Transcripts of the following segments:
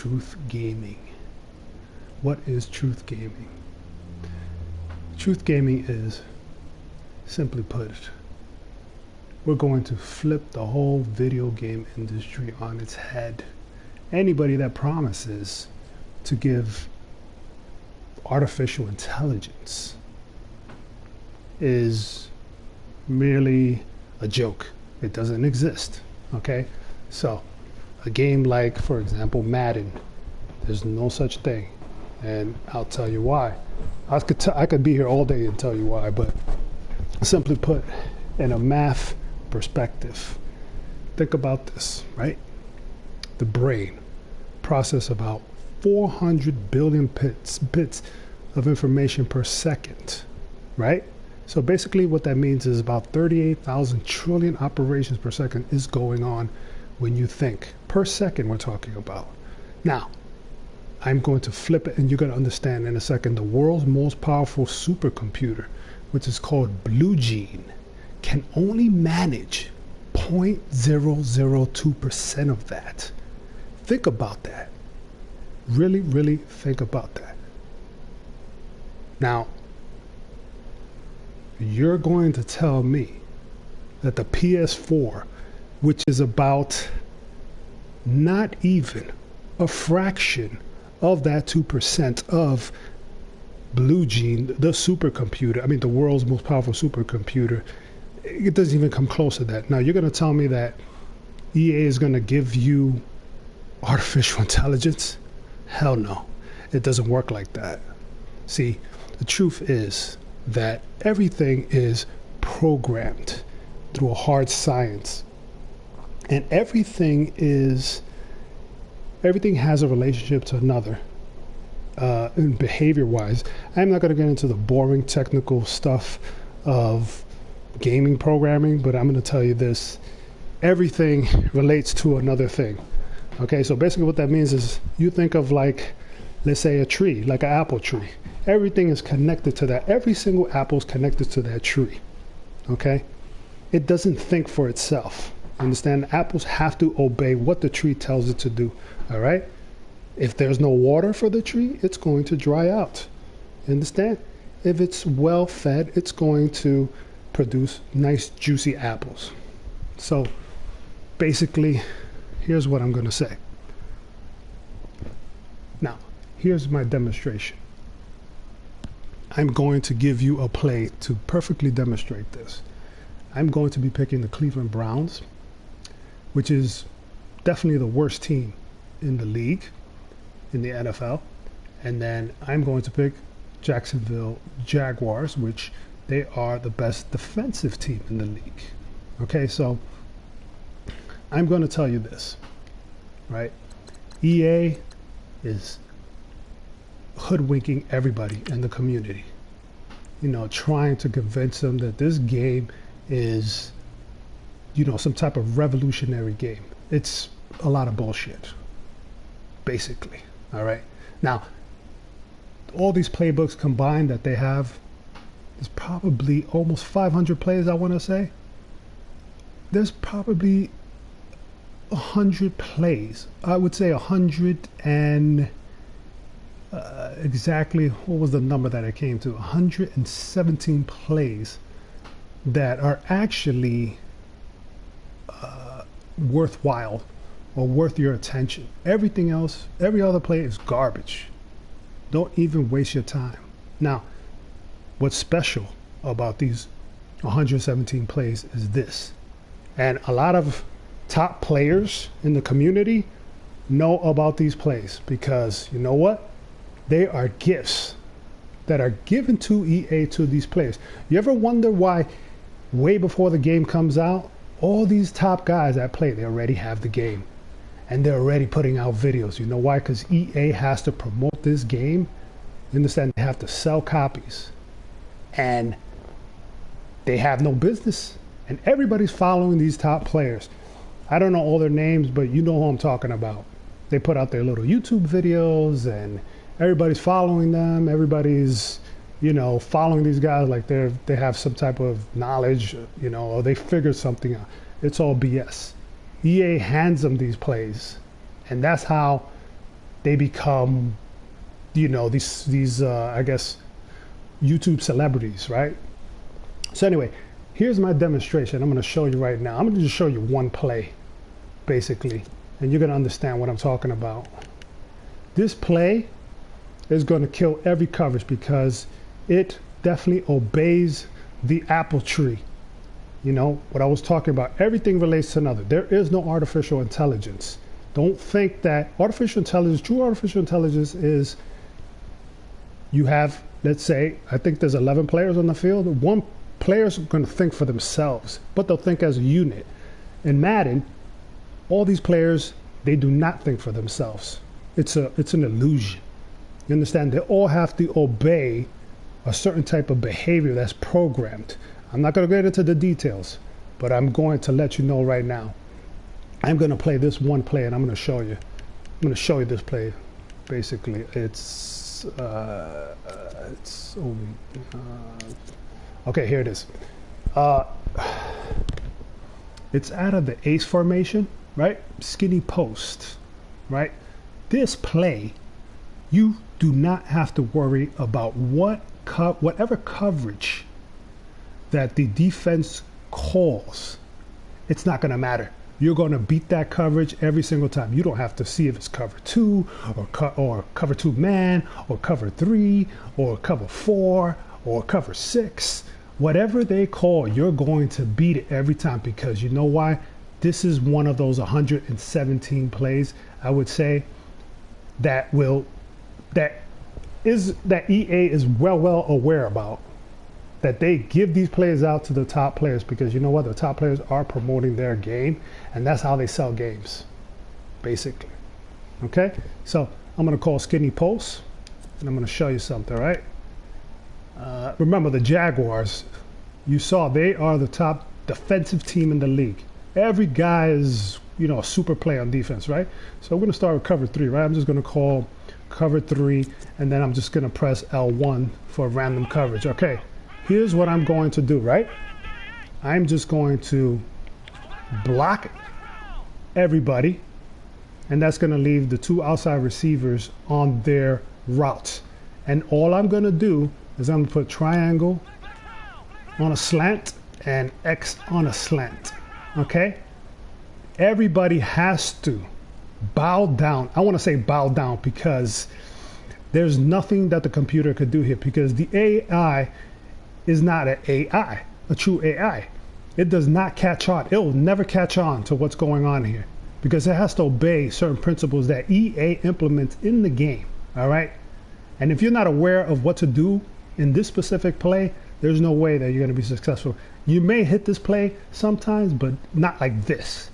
truth gaming? What is truth gaming? Truth gaming is, simply put, we're going to flip the whole video game industry on its head. Anybody that promises to give artificial intelligence is merely a joke. It doesn't exist, okay? So, a game like, for example, Madden, there's no such thing. And I'll tell you why. I could be here all day and tell you why, but simply put, in a math perspective, think about this, right? The brain processes about 400 billion bits of information per second, right? So basically what that means is about 38,000 trillion operations per second is going on when you think. Per second we're talking about. Now, I'm going to flip it and you're going to understand in a second. The world's most powerful supercomputer, which is called Blue Gene, can only manage 0.002% of that. Think about that. Really, really think about that. Now, you're going to tell me that the PS4, which is about not even a fraction of that 2% of Blue Gene, the supercomputer, I mean the world's most powerful supercomputer, it doesn't even come close to that. Now you're going to tell me that EA is going to give you artificial intelligence? Hell no. It doesn't work like that. See, the truth is that everything is programmed through a hard science. And everything has a relationship to another. And behavior-wise, I'm not going to get into the boring technical stuff of gaming programming, but I'm going to tell you this. Everything relates to another thing. Okay, so basically what that means is you think of like, let's say a tree, like an apple tree. Everything is connected to that. Every single apple is connected to that tree. Okay? It doesn't think for itself. Understand? Apples have to obey what the tree tells it to do. All right? If there's no water for the tree, it's going to dry out. Understand? If it's well fed, it's going to produce nice juicy apples. So basically, here's what I'm going to say. Now, here's my demonstration. I'm going to give you a play to perfectly demonstrate this. I'm going to be picking the Cleveland Browns, which is definitely the worst team in the league, in the NFL. And then I'm going to pick Jacksonville Jaguars, which they are the best defensive team in the league. Okay, so I'm going to tell you this, right? EA is hoodwinking everybody in the community, you know, trying to convince them that this game is, you know, some type of revolutionary game. It's a lot of bullshit, basically. All right. Now, all these playbooks combined that they have, there's probably almost 500 plays, I want to say. There's probably 100 plays. I would say 100 and exactly, what was the number that I came to? 117 plays that are actually worthwhile or worth your attention. Everything else, every other play is garbage. Don't even waste your time. Now, what's special about these 117 plays is this. And a lot of top players in the community know about these plays because you know what? They are gifts that are given to EA to these players. You ever wonder why way before the game comes out, all these top guys that play, they already have the game and they're already putting out videos. You know why? Because EA has to promote this game. You understand? They have to sell copies and they have no business. And everybody's following these top players. I don't know all their names, but you know who I'm talking about. They put out their little YouTube videos and everybody's following them. Everybody's, you know, following these guys like they have some type of knowledge, you know, or they figured something out. It's all BS. EA hands them these plays. And that's how they become, you know, these I guess YouTube celebrities, right? So anyway, here's my demonstration. I'm going to show you right now. I'm going to just show you one play, basically, and you're going to understand what I'm talking about. This play is going to kill every coverage because it definitely obeys the apple tree. You know, what I was talking about, everything relates to another. There is no artificial intelligence. Don't think that artificial intelligence, true artificial intelligence is, you have, let's say, I think there's 11 players on the field. One player's going to think for themselves, but they'll think as a unit. In Madden, all these players, they do not think for themselves. It's an illusion. You understand? They all have to obey a certain type of behavior that's programmed. I'm not going to get into the details, but I'm going to let you know right now. I'm going to play this one play, and I'm going to show you. I'm going to show you this play. Basically, it's only okay. Here it is. It's out of the ace formation, right? Skinny post, right? This play, you do not have to worry about whatever coverage that the defense calls. It's not going to matter. You're going to beat that coverage every single time. You don't have to see if it's cover 2 or cover 2 man or cover 3 or cover 4 or cover 6. Whatever they call, you're going to beat it every time, because you know why? This is one of those 117 plays, I would say, that EA is well aware about, that they give these plays out to the top players, because you know what? The top players are promoting their game, and that's how they sell games, basically. Okay, so I'm going to call skinny post, and I'm going to show you something, right? Remember, the Jaguars, you saw they are the top defensive team in the league. Every guy is, you know, a super play on defense, right? So we're going to start with cover 3, right? I'm just going to call cover 3, and then I'm just going to press L1 for random coverage. Okay, here's what I'm going to do, right? I'm just going to block everybody, and that's going to leave the 2 outside receivers on their routes. And all I'm going to do is I'm going to put triangle on a slant and X on a slant. Okay? Everybody has to bow down. I want to say bow down, because there's nothing that the computer could do here, because the AI is not an AI, a true AI. It does not catch on. It will never catch on to what's going on here, because it has to obey certain principles that EA implements in the game. All right? And if you're not aware of what to do in this specific play, there's no way that you're going to be successful. You may hit this play sometimes, but not like this.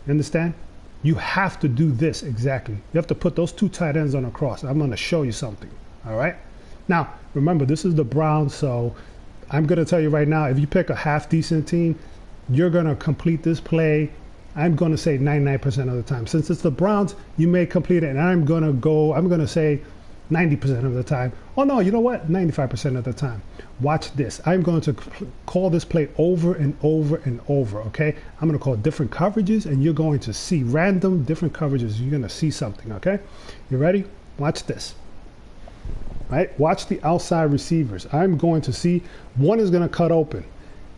You understand? You have to do this exactly. You have to put those 2 tight ends on a cross. I'm going to show you something. All right? Now, remember, this is the Browns, so I'm going to tell you right now, if you pick a half-decent team, you're going to complete this play, I'm going to say 99% of the time. Since it's the Browns, you may complete it, and I'm going to say 90% of the time. Oh no, you know what? 95% of the time. Watch this. I'm going to call this play over and over and over, okay? I'm going to call different coverages, and you're going to see random different coverages. You're going to see something, okay? You ready? Watch this. Right? Watch the outside receivers. I'm going to see one is going to cut open,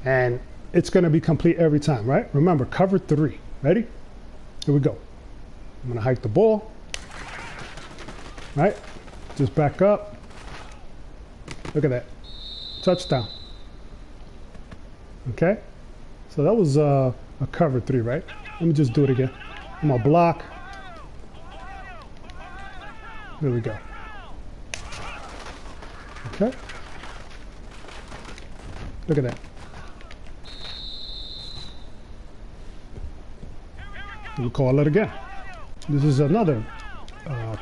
and it's going to be complete every time, right? Remember, cover 3. Ready? Here we go. I'm going to hike the ball, right? Just back up. Look at that. Touchdown. Okay? So that was a cover 3, right? Let me just do it again. I'm going to block. There we go. Okay? Look at that. We'll call it again. This is another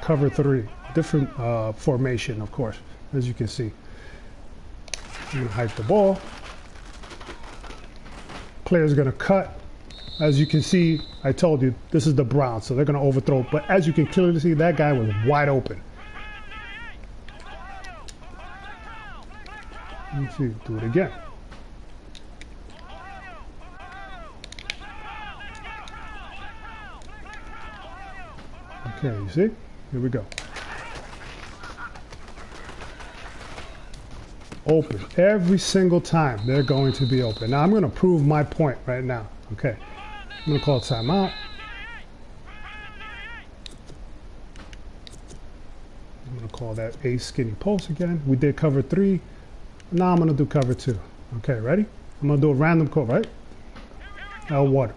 cover 3. Different formation, of course, as you can see. I'm going to hike the ball. Player's going to cut. As you can see, I told you, this is the Browns, so they're going to overthrow. But as you can clearly see, that guy was wide open. Let me see, do it again. Okay, you see? Here we go. Open. Every single time they're going to be open. Now I'm going to prove my point right now. Okay. I'm going to call timeout. I'm going to call that a skinny post again. We did cover 3. Now I'm going to do cover 2. Okay, ready? I'm going to do a random code, right? L1.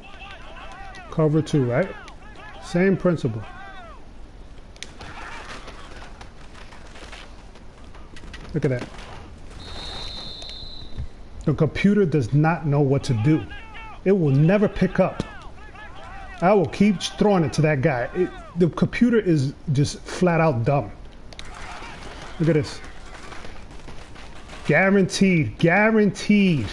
Cover 2, right? Same principle. Look at that. The computer does not know what to do. It will never pick up. I will keep throwing it to that guy. The computer is just flat out dumb. Look at this. Guaranteed, guaranteed.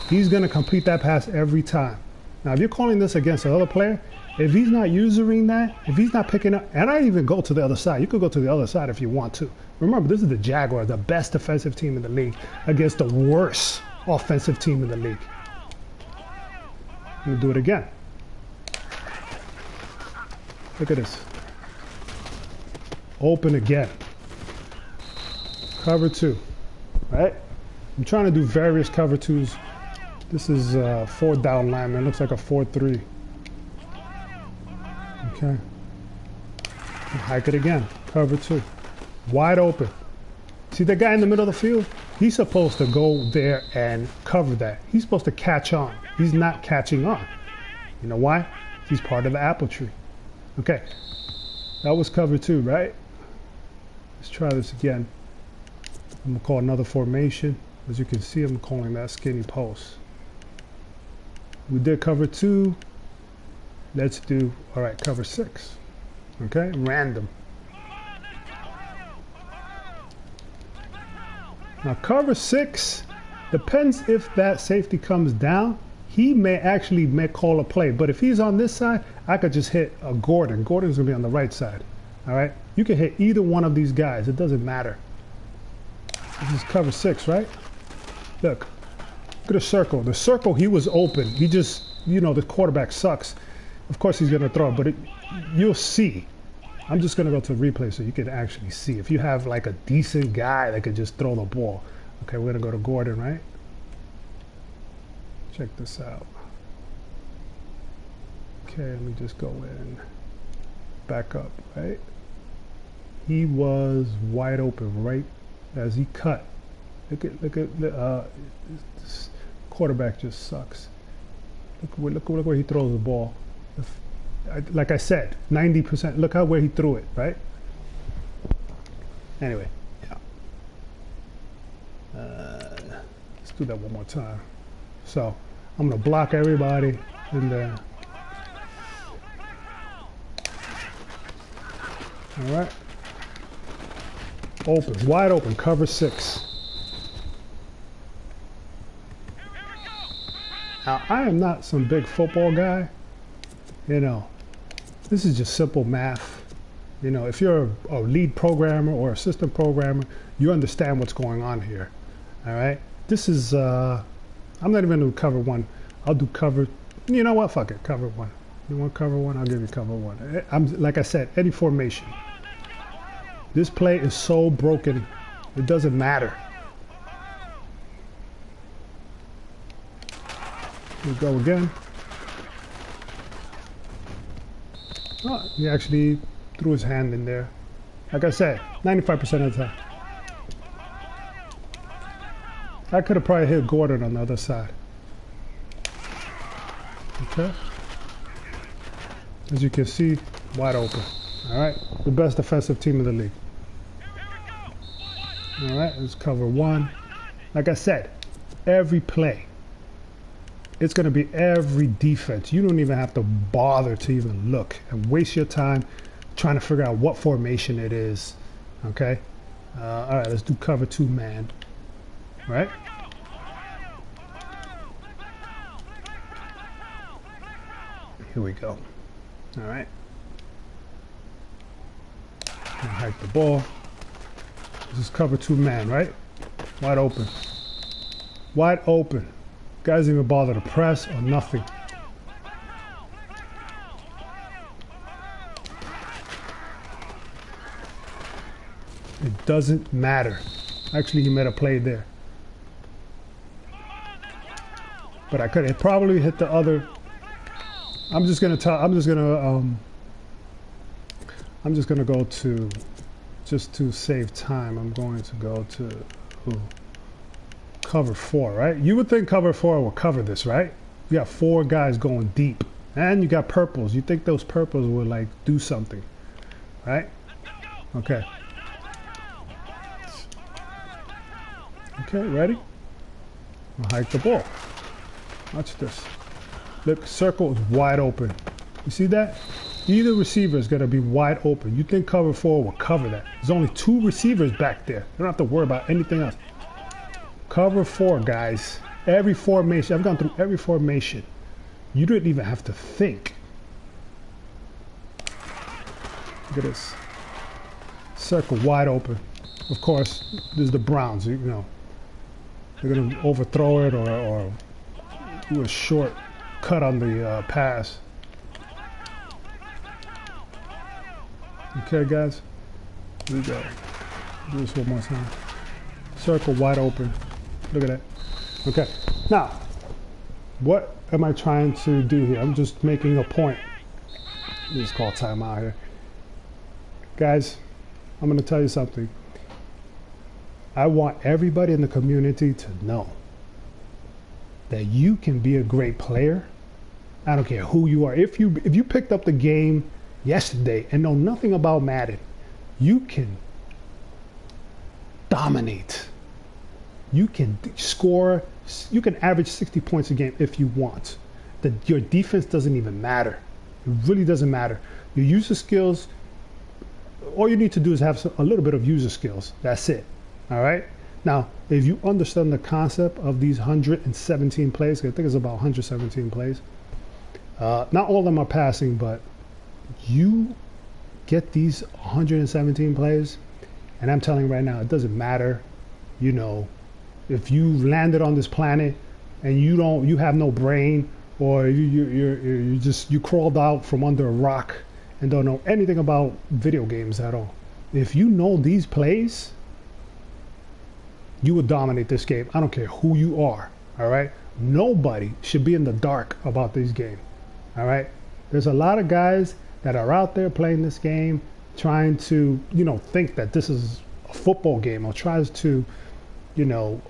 He's gonna complete that pass every time. Now, if you're calling this against another player, if he's not using that, if he's not picking up, and I even go to the other side. You could go to the other side if you want to. Remember, this is the Jaguars, the best defensive team in the league, against the worst offensive team in the league. Let me do it again. Look at this. Open again. Cover 2, right? I'm trying to do various cover 2s. This is 4 down lineman. Looks like a 4-3. Okay. Hike it again. Cover 2. Wide open. See the guy in the middle of the field? He's supposed to go there and cover that. He's supposed to catch on. He's not catching on. You know why? He's part of the apple tree. Okay. That was cover 2, right? Let's try this again. I'm going to call another formation. As you can see, I'm calling that skinny post. We did cover 2. Let's do, all right, cover 6. Okay, random. Now cover 6, depends if that safety comes down. He may actually call a play, but if he's on this side, I could just hit a Gordon. Gordon's gonna be on the right side, all right? You can hit either one of these guys, it doesn't matter. This is cover 6, right? Look at the circle. The circle, he was open. He just, you know, the quarterback sucks. Of course he's gonna throw it, but you'll see. I'm just gonna go to replay so you can actually see. If you have like a decent guy that could just throw the ball. Okay, we're gonna go to Gordon, right? Check this out. Okay, let me just go in. Back up, right? He was wide open right as he cut. Look at this quarterback just sucks. Look where he throws the ball. Like I said, 90%. Look where he threw it, right? Anyway, yeah. Let's do that one more time. So I'm gonna block everybody in there. All right. Open, wide open, cover 6. Now, I am not some big football guy. You know, this is just simple math. You know, if you're a lead programmer or assistant programmer, you understand what's going on here. All right. This is, I'm not even going to cover 1. I'll do cover, you know what? Fuck it, cover 1. You want cover 1? I'll give you cover 1. Like I said, any formation. This play is so broken, it doesn't matter. We go again. Oh, he actually threw his hand in there. Like I said, 95% of the time. I could have probably hit Gordon on the other side. Okay. As you can see, wide open. All right, the best defensive team in the league. All right, let's cover 1. Like I said, every play. It's going to be every defense. You don't even have to bother to even look and waste your time trying to figure out what formation it is. Okay? All right, let's do cover 2 man. Right? Here we go. All right. Hike the ball. This is cover 2 man, right? Wide open. Wide open. Guys didn't even bother to press or nothing. It doesn't matter. Actually, he made a play there. But I could have probably hit the other. I'm just gonna go to, just to save time, I'm going to go to cover 4, right? You would think cover 4 will cover this, right? You got 4 guys going deep. And you got purples. You think those purples would like do something, right? Okay. Okay, ready? I'll hike the ball. Watch this. Look, circle is wide open. You see that? Either receiver is going to be wide open. You think cover 4 will cover that. There's only 2 receivers back there. You don't have to worry about anything else. Cover 4, guys. Every formation. I've gone through every formation. You didn't even have to think. Look at this. Circle wide open. Of course, this is the Browns. You know, they're going to overthrow it or do a short cut on the pass. Okay, guys. Here we go. Do this one more time. Circle wide open. Look at that. Okay. Now, what am I trying to do here? I'm just making a point. Let's call timeout here. Guys, I'm going to tell you something. I want everybody in the community to know that you can be a great player. I don't care who you are. If you picked up the game yesterday and know nothing about Madden, you can dominate. You can score. You can average 60 points a game if you want. Your defense doesn't even matter. It really doesn't matter. Your user skills, all you need to do is have a little bit of user skills. That's it. All right? Now, if you understand the concept of these 117 plays, I think it's about 117 plays. Not all of them are passing, but you get these 117 plays, and I'm telling you right now, it doesn't matter, you know, if you landed on this planet and you have no brain, or you crawled out from under a rock and don't know anything about video games at all. If you know these plays, you will dominate this game. I don't care who you are. All right. Nobody should be in the dark about this game. All right. There's a lot of guys that are out there playing this game, trying to, you know, think that this is a football game, or tries to, you know,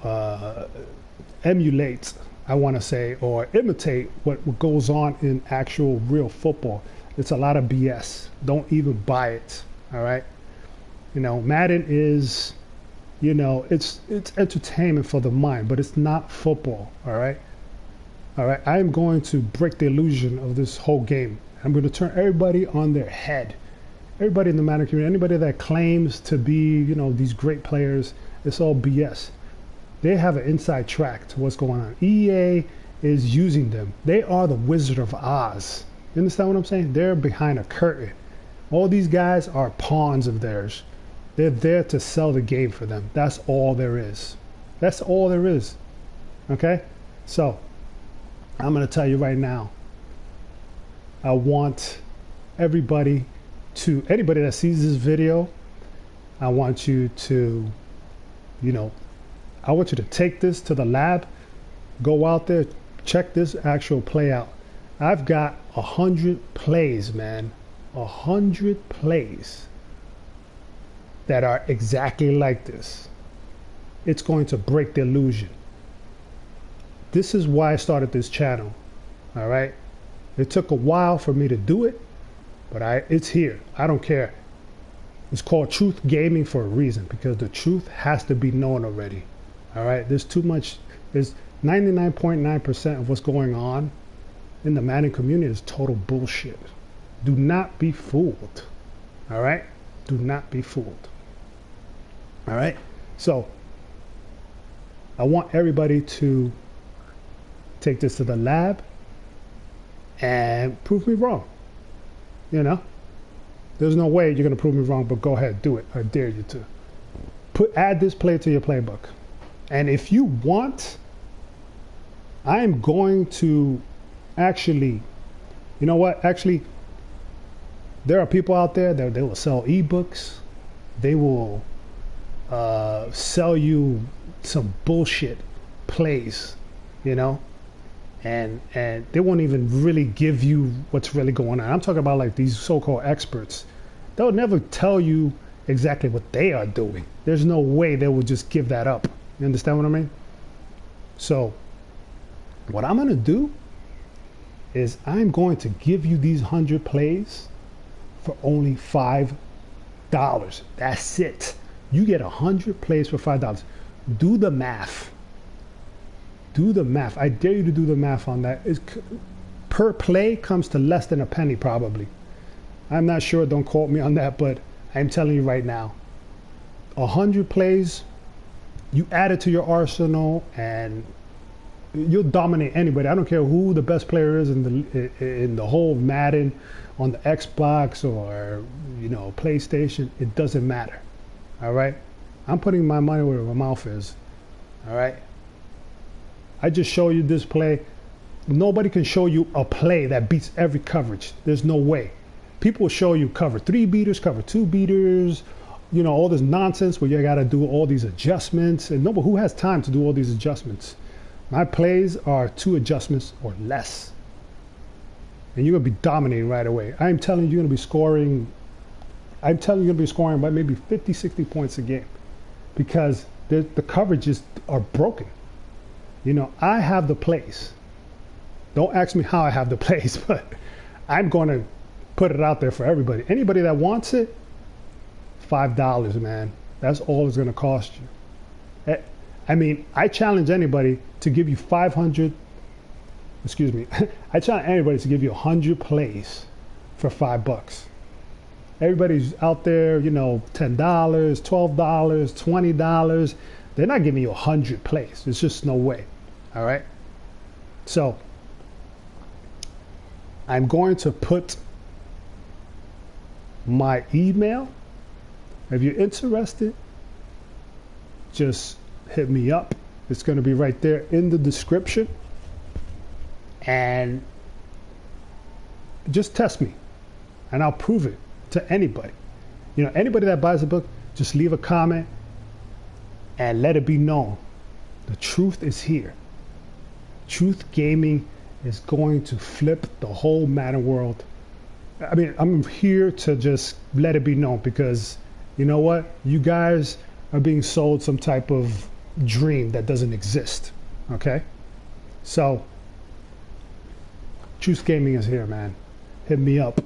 emulate, I want to say, or imitate what goes on in actual real football. It's a lot of BS. Don't even buy it. All right. You know, Madden is, you know, it's entertainment for the mind, but it's not football. All right. All right. I am going to break the illusion of this whole game. I'm going to turn everybody on their head. Everybody in the Madden community, anybody that claims to be, you know, these great players, it's all BS. They have an inside track to what's going on. EA is using them. They are the Wizard of Oz. You understand what I'm saying? They're behind a curtain. All these guys are pawns of theirs. They're there to sell the game for them. That's all there is. That's all there is. Okay? So, I'm going to tell you right now, I want everybody anybody that sees this video, I want you to, you know, I want you to take this to the lab, go out there, check this actual play out. I've got 100 plays, man, 100 plays that are exactly like this. It's going to break the illusion. This is why I started this channel. All right. It took a while for me to do it, but it's here. I don't care. It's called Truth Gaming for a reason, because the truth has to be known already. All right. There's too much. There's 99.9% of what's going on in the Madden community is total bullshit. Do not be fooled. All right. Do not be fooled. All right. So I want everybody to take this to the lab and prove me wrong. You know, there's no way you're going to prove me wrong, but go ahead, do it. I dare you to. Add this play to your playbook. And if you want, I am going to actually, you know what? Actually, there are people out there that they will sell ebooks. They will sell you some bullshit plays, you know, and they won't even really give you what's really going on. I'm talking about like these so-called experts. They'll never tell you exactly what they are doing. There's no way they will just give that up. You understand what I mean? So what I'm going to do is I'm going to give you these 100 plays for only $5. That's it. You get 100 plays for $5. Do the math. Do the math. I dare you to do the math on that. Per play comes to less than a penny probably. I'm not sure, don't quote me on that, but I'm telling you right now, 100 plays, you add it to your arsenal and you'll dominate anybody. I don't care who the best player is in the whole Madden, on the Xbox or, you know, PlayStation. It doesn't matter. All right? I'm putting my money where my mouth is. All right? I just show you this play. Nobody can show you a play that beats every coverage. There's no way. People will show you cover 3 beaters, cover 2 beaters, you know, all this nonsense where you got to do all these adjustments. And nobody who has time to do all these adjustments. My plays are 2 adjustments or less. And you're going to be dominating right away. I'm telling you, you're going to be scoring. I'm telling you, you're going to be scoring by maybe 50, 60 points a game because the coverages are broken. You know, I have the plays. Don't ask me how I have the plays, but I'm going to put it out there for everybody. Anybody that wants it, $5, man. That's all it's going to cost you. I mean, I challenge anybody to give you 500. Excuse me. I challenge anybody to give you 100 plays for $5. Everybody's out there, you know, $10, $12, $20. They're not giving you 100 plays. There's just no way. All right. So I'm going to put my email. If you're interested, just hit me up. It's going to be right there in the description. And just test me and I'll prove it to anybody. You know, anybody that buys the book, just leave a comment and let it be known. The truth is here. Truth Gaming is going to flip the whole Madden world. I mean, I'm here to just let it be known because you know what? You guys are being sold some type of dream that doesn't exist. Okay? So, Truth Gaming is here, man. Hit me up.